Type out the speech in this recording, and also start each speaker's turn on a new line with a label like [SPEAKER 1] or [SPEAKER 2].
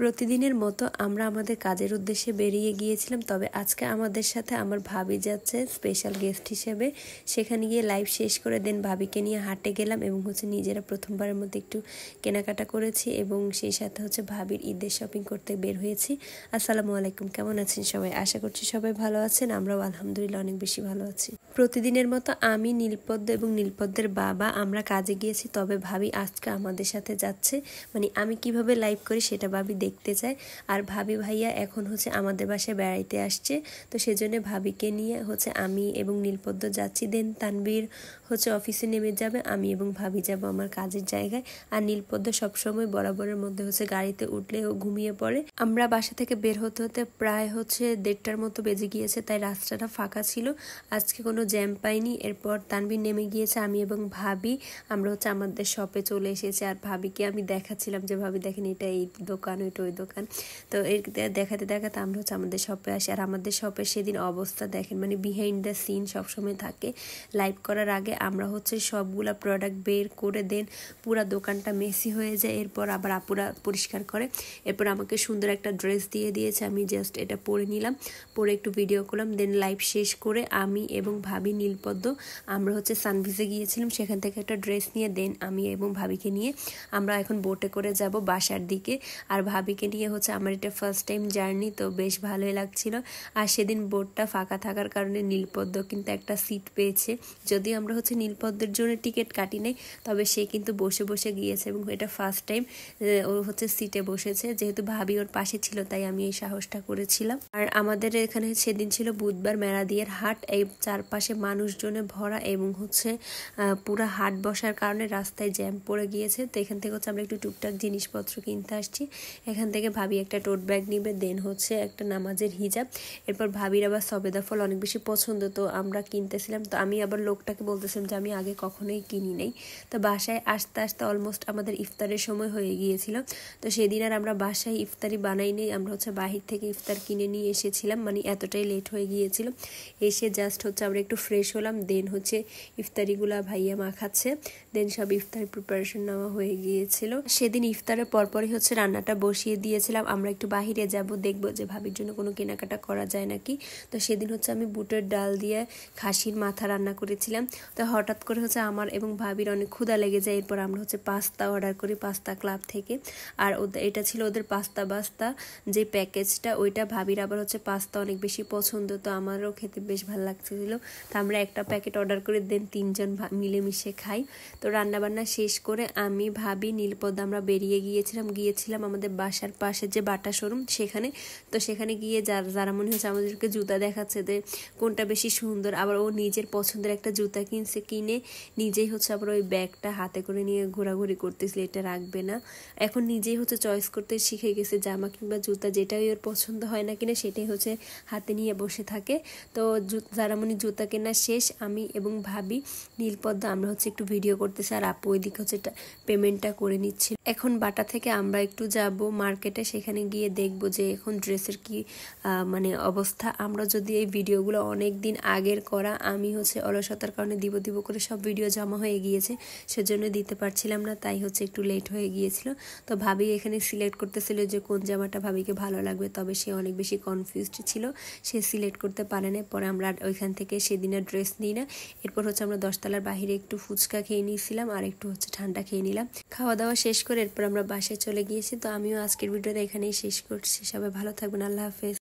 [SPEAKER 1] প্রতিদিনের মতো আমরা আমাদের কাজের উদ্দেশ্যে বেরিয়ে গিয়েছিলাম, তবে আজকে আমাদের সাথে আমার ভাবি যাচ্ছে স্পেশাল গেস্ট হিসেবে। সেখানে গিয়ে লাইভ শেষ করে দেন ভাবিকে নিয়ে হাটে গেলাম এবং নিজেরা প্রথমবারের মধ্যে একটু কেনাকাটা করেছি এবং সেই সাথে ভাবির ঈদের শপিং করতে বের হয়েছি। আসসালামু আলাইকুম, কেমন আছেন সবাই? আশা করছি সবাই ভালো আছেন। আমরাও আলহামদুলিল্লাহ অনেক বেশি ভালো আছি। প্রতিদিনের মতো আমি, নীলপদ্ম এবং নীলপদ্মের বাবা আমরা কাজে গিয়েছি, তবে ভাবি আজকে আমাদের সাথে যাচ্ছে। আমি কিভাবে লাইভ করি সেটা ভাবি দেখতে চায়। আর ভাবি ভাইয়া এখন আমাদের বাসায় বেড়াইতে আসছে, তো সেজন্য ভাবিকে নিয়ে আমি এবং নীলপদ্ম যাচ্ছি। দেন তানবীর অফিসে নেমে যাবে, আমি এবং ভাবি যাব আমার কাজের জায়গায়। আর নীলপদ্ম সবসময় বরাবরের মধ্যে গাড়িতে উঠলে ও ঘুমিয়ে পড়ে। আমরা বাসা থেকে বের হতে হতে প্রায় 1:30টার মতো বেজে গিয়েছে, তাই রাস্তাটা ফাঁকা ছিল, আজকে কোনো জ্যাম পাইনি। এরপর তানবীর নেমে গিয়েছে, আমি এবং ভাবি আমরা আমাদের শপে চলে এসেছি। আর ভাবিকে আমি দেখাচ্ছিলাম যে ভাবি দেখেন এটা এই দোকান, ওইটা ওই দোকান। তো এর দেখাতে দেখাতে আমরা আমাদের শপে আসি। আর আমাদের শপে সেদিন অবস্থা দেখেন, বিহাইন্ড দ্য সিন সবসময় থাকে। লাইভ করার আগে আমরা সবগুলা প্রোডাক্ট বের করে দেন পুরা দোকানটা মেসি হয়ে যায়। এরপর আবার আপুরা পরিষ্কার করে। এরপর আমাকে সুন্দর একটা ড্রেস দিয়ে দিয়েছে, আমি জাস্ট এটা পরে নিলাম, পরে একটু ভিডিও করলাম। দেন লাইভ শেষ করে আমি এবং ভাবি নীলপদ্ম আমরা সানভিজে গিয়েছিলাম, সেখান থেকে একটা ড্রেস নিয়ে দেন আমি এবং ভাবিকে নিয়ে আমরা এখন বোটে করে যাব বাসার দিকে। আর ভাবিকে নিয়ে আমার এটা ফার্স্ট টাইম জার্নি, তো বেশ ভালোই লাগছিল। আর সেদিন বোটটা ফাঁকা থাকার কারণে নীলপদ্ম কিন্তু একটা সিট পেয়েছে, যদিও আমরা নীলপদ্মের জন্য টিকিট কাটি নাই, তবে সে কিন্তু বসে বসে গিয়েছে এবং এটা ফার্স্ট টাইম ও সিটে বসেছে। যেহেতু ভাবি ওর পাশে ছিল তাই আমি এই সাহসটা করেছিলাম। আর আমাদের এখানে সেদিন ছিল বুধবার মেরাদিয়ার হাট, এই চারপাশে মানুষজনে ভরা এবং পুরা হাট বসার কারণে রাস্তায় জ্যাম পড়ে গিয়েছে। তো এখান থেকে আমরা একটু টুকটাক জিনিসপত্র কিনতে আসছি। এখান থেকে ভাবি একটা টোট ব্যাগ নিবে, দেন একটা নামাজের হিজাব। এরপর ভাবির আবার সবেদা ফল অনেক বেশি পছন্দ, তো আমরা কিনতেছিলাম। তো আমি আবার লোকটাকে বলতেছিলাম যে আমি আগে কখনোই কিনি নাই। তো বাসায় আসতে আসতে অলমোস্ট আমাদের ইফতারের সময় হয়ে গিয়েছিল। তো সেদিন আর আমরা বাসায় ইফতারি বানাইনি, আমরা বাহির থেকে ইফতার কিনে নিয়ে এসেছিলাম, এতটাই লেট হয়ে গিয়েছিল। এসে জাস্ট আমরা একটু ফ্রেশ হলাম, দেন ইফতারিগুলা ভাইয়া মাখাচ্ছে, দেন সব ইফতার প্রিপারেশন নেওয়া হয়ে গিয়েছিল। সেদিন ইফতারের পরপরই রান্নাটা বসিয়ে দিয়েছিলাম। আমরা একটু বাহিরে যাব, দেখবো যে ভাবির জন্য কোনো কেনাকাটা করা যায় নাকি। তো সেদিন আমি বুটের ডাল দিয়ে খাসির মাথা রান্না করেছিলাম। তো হঠাৎ করে আমার এবং ভাবির অনেক ক্ষুধা লেগে যায়। এরপর আমরা পাস্তা অর্ডার করি পাস্তা ক্লাব থেকে। আর এটা ছিল ওদের পাস্তা যে প্যাকেজটা, ওইটা ভাবির আবার পাস্তা অনেক বেশি পছন্দ, তো আমারও খেতে বেশ ভালো লাগছিল। তো আমরা একটা প্যাকেট অর্ডার করে দেন 3জন মিলেমিশে খাই। তো রান্নাবান্না শেষ করে আমি, ভাবি, নীলপদ্ম আমরা বেরিয়ে গিয়েছিলাম আমাদের বাসার পাশে যে বাটা শোরুম সেখানে। তো সেখানে গিয়ে যারা মনে হচ্ছে আমাদেরকে জুতা দেখাচ্ছে যে কোনটা বেশি সুন্দর। আবার ও নিজের পছন্দের একটা জুতা কিনে নিজেই আবার ওই ব্যাগটা হাতে করে নিয়ে ঘোরাঘুরি করতেছিল, এটা রাখবে না। এখন নিজেই চয়েস করতে শিখে গেছে, জামা কিংবা জুতা যেটাই ওর পছন্দ হয় না কিনা সেটাই হাতে নিয়ে বসে থাকে। তো যারামণি জুতা কেনা শেষ, আমি এবং ভাবি, নীলপদ্ম আমরা একটু ভিডিও করতেছি, আর আপু ওইদিকে পেমেন্টটা করে নিচ্ছি। এখন বাটা থেকে আমরা একটু যাব মার্কেটে, সেখানে গিয়ে দেখবো যে এখন ড্রেসের কি অবস্থা। আমরা যদি এই ভিডিওগুলো অনেক দিন আগের করা, আমি অলসতার কারণে দিব করে সব ভিডিও জমা হয়ে গিয়েছে, সেজন্য দিতে পারছিলাম না, তাই একটু লেট হয়ে গিয়েছিল। তো ভাবি এখানে সিলেক্ট করতেছিল যে কোন জামাটা ভাবিকে ভালো লাগবে, তবে সে অনেক বেশি কনফিউজড ছিল, সে সিলেক্ট করতে পারে না। পরে আমরা ওইখান থেকে সেদিনের ড্রেস নিই না। এরপর আমরা 10তলার বাহিরে একটু ফুচকা খেয়ে নিয়েছিলাম আর একটু ঠান্ডা খেয়ে নিলাম। খাওয়া দাওয়া শেষ করে এরপর আমরা বাসায় চলে গিয়েছি। তো আমিও আজকের ভিডিওটা এখানেই শেষ করছি। সবাই ভালো থাকবেন, আল্লাহ হাফেজ।